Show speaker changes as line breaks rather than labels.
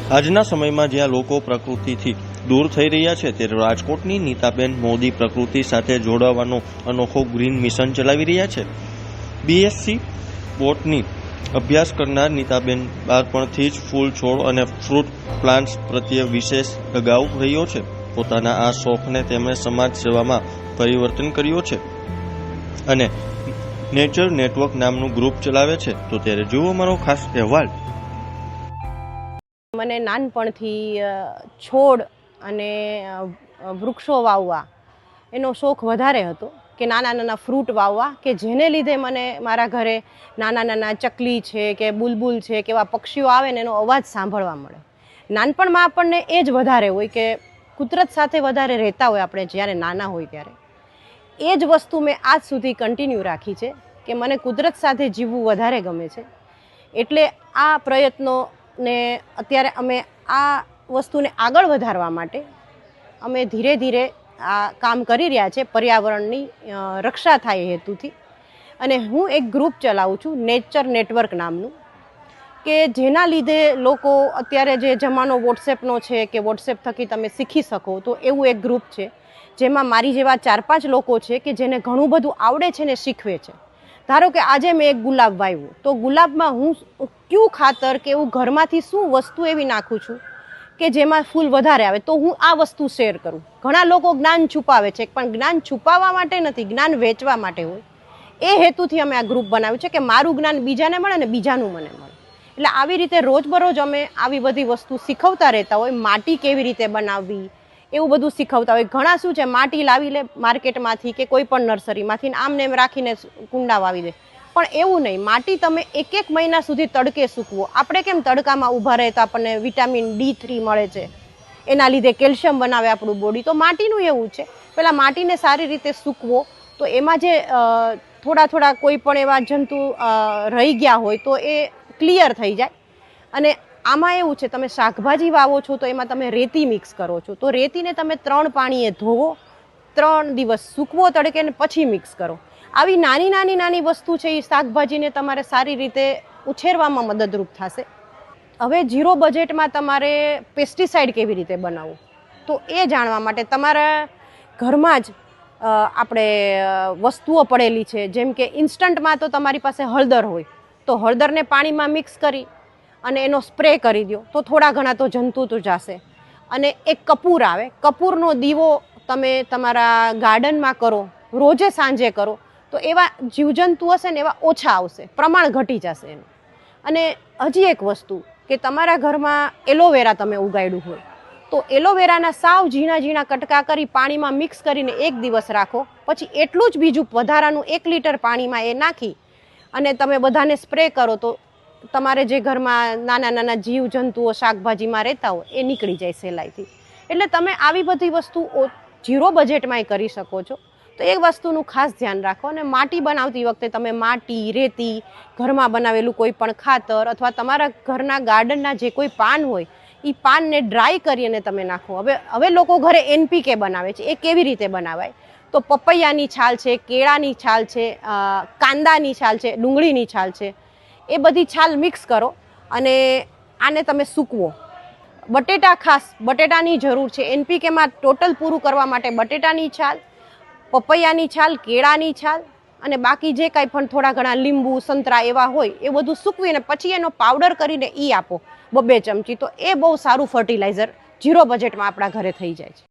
આજના સમયમાં જ્યાં લોકો પ્રકૃતિથી દૂર થઈ રહ્યા છે ત્યારે રાજકોટની નીતાબેન મોદી પ્રકૃતિ સાથે જોડાવાનો અનોખો ગ્રીન મિશન ચલાવી રહ્યા છે। બીએસસી બોટની અભ્યાસ કરનાર નીતાબેન બાળપણથી જ ફૂલ છોડ અને ફ્રૂટ પ્લાન્ટ્સ પ્રત્યે વિશેષ લગાવ રહ્યો છે। પોતાના આ શોખને તેમણે સમાજ સેવામાં પરિવર્તન કર્યો છે અને નેચર નેટવર્ક નામનું ગ્રુપ ચલાવે છે। તો ત્યારે જુઓ મારો ખાસ અહેવાલ।
મને નાનપણથી છોડ અને વૃક્ષો વાવવા એનો શોખ વધારે હતો કે નાના નાના ફ્રૂટ વાવવા કે જેને લીધે મને મારા ઘરે નાના નાના ચકલી છે કે બુલબુલ છે કે એવા પક્ષીઓ આવે ને એનો અવાજ સાંભળવા મળે। નાનપણમાં આપણને એ જ વધારે હોય કે કુદરત સાથે વધારે રહેતા હોય આપણે જ્યારે નાના હોય ત્યારે। એ જ વસ્તુ મેં આજ સુધી કન્ટિન્યુ રાખી છે કે મને કુદરત સાથે જીવવું વધારે ગમે છે। એટલે આ પ્રયત્નો ને અત્યારે અમે આ વસ્તુને આગળ વધારવા માટે અમે ધીરે ધીરે આ કામ કરી રહ્યા છે પર્યાવરણની રક્ષા થાય હેતુથી। અને હું એક ગ્રુપ ચલાવું છું નેચર નેટવર્ક નામનું કે જેના લીધે લોકો અત્યારે જે જમાનો વોટ્સએપનો છે કે વોટ્સએપ થકી તમે શીખી શકો તો એવું એક ગ્રુપ છે જેમાં મારી જેવા 4-5 લોકો છે કે જેને ઘણું બધું આવડે છે ને શીખવે છે। ધારો કે આજે મેં એક ગુલાબ વાવ્યું તો ગુલાબમાં હું કયું ખાતર કે એવું ઘરમાંથી શું વસ્તુ એવી નાખું છું કે જેમાં ફૂલ વધારે આવે તો હું આ વસ્તુ શેર કરું। ઘણા લોકો જ્ઞાન છુપાવે છે પણ જ્ઞાન છુપાવવા માટે નથી, જ્ઞાન વેચવા માટે હોય। એ હેતુથી અમે આ ગ્રુપ બનાવ્યું છે કે મારું જ્ઞાન બીજાને મળે ને બીજાનું મને મળે। એટલે આવી રીતે રોજબરોજ અમે આવી બધી વસ્તુ શીખવતા રહેતા હોય। માટી કેવી રીતે બનાવવી એવું બધું શીખવતા હોય। ઘણા શું છે માટી લાવી લે માર્કેટમાંથી કે કોઈ પણ નર્સરીમાંથી આમને એમ રાખીને કુંડા વાવી દે, પણ એવું નહીં। માટી તમે 1-1 મહિના સુધી તડકે સૂકવો। આપણે કેમ તડકામાં ઊભા રહે તો આપણને વિટામિન D3 મળે છે, એના લીધે કેલ્શિયમ બનાવે આપણું બોડી, તો માટીનું એવું છે। પહેલાં માટીને સારી રીતે સૂકવો તો એમાં જે થોડા કોઈ પણ એવા જંતુ રહી ગયા હોય તો એ ક્લિયર થઈ જાય। અને આમાં એવું છે તમે શાકભાજી વાવો છો તો એમાં તમે રેતી મિક્સ કરો છો તો રેતીને તમે 3 પાણીએ ધોવો, 3 દિવસ સૂકવો તડકે ને પછી મિક્સ કરો। આવી નાની વસ્તુ છે એ શાકભાજીને તમારે સારી રીતે ઉછેરવામાં મદદરૂપ થશે। હવે ઝીરો બજેટમાં તમારે પેસ્ટિસાઇડ કેવી રીતે બનાવવું તો એ જાણવા માટે તમારા ઘરમાં જ આપણે વસ્તુઓ પડેલી છે। જેમ કે ઇન્સ્ટન્ટમાં તો તમારી પાસે હળદર હોય તો હળદરને પાણીમાં મિક્સ કરી અને એનો સ્પ્રે કરી દો તો થોડા ઘણા તો જંતુ તો જશે। અને એક કપૂર આવે, કપૂરનો દીવો તમે તમારા ગાર્ડનમાં કરો, રોજે સાંજે કરો તો એવા જીવજંતુ હશે ને એવા ઓછા આવશે, પ્રમાણ ઘટી જશે એનું। અને હજી એક વસ્તુ કે તમારા ઘરમાં એલોવેરા તમે ઉગાડ્યું હોય તો એલોવેરાના સાવ ઝીણા કટકા કરી પાણીમાં મિક્સ કરીને 1 દિવસ રાખો, પછી એટલું જ બીજું વધારાનું 1 લીટર પાણીમાં એ નાખી અને તમે બધાને સ્પ્રે કરો તો તમારે જે ઘરમાં નાના જીવજંતુઓ શાકભાજીમાં રહેતા હોય એ નીકળી જાય સહેલાઈથી। એટલે તમે આવી બધી વસ્તુ ઝીરો બજેટમાં કરી શકો છો। તો એ વસ્તુનું ખાસ ધ્યાન રાખો। અને માટી બનાવતી વખતે તમે માટી, રેતી, ઘરમાં બનાવેલું કોઈ પણ ખાતર અથવા તમારા ઘરના ગાર્ડનના જે કોઈ પાન હોય એ પાનને ડ્રાય કરીને તમે નાખો। હવે લોકો ઘરે NPK બનાવે છે, એ કેવી રીતે બનાવાય તો પપૈયાની છાલ છે, કેળાની છાલ છે, કાંદાની છાલ છે, ડુંગળીની છાલ છે, એ બધી છાલ મિક્સ કરો અને આને તમે સૂકવો। બટેટા ખાસ બટેટાની જરૂર છે NPKમાં ટોટલ પૂરું કરવા માટે। બટેટાની છાલ, પપૈયાની છાલ, કેળાની છાલ અને બાકી જે કાંઈ પણ થોડા ઘણા લીંબુ, સંતરા એવા હોય એ બધું સૂકવીને પછી એનો પાવડર કરીને આપો 2 ચમચી, તો એ બહુ સારું ફર્ટિલાઇઝર ઝીરો બજેટમાં આપણા ઘરે થઈ જાય છે।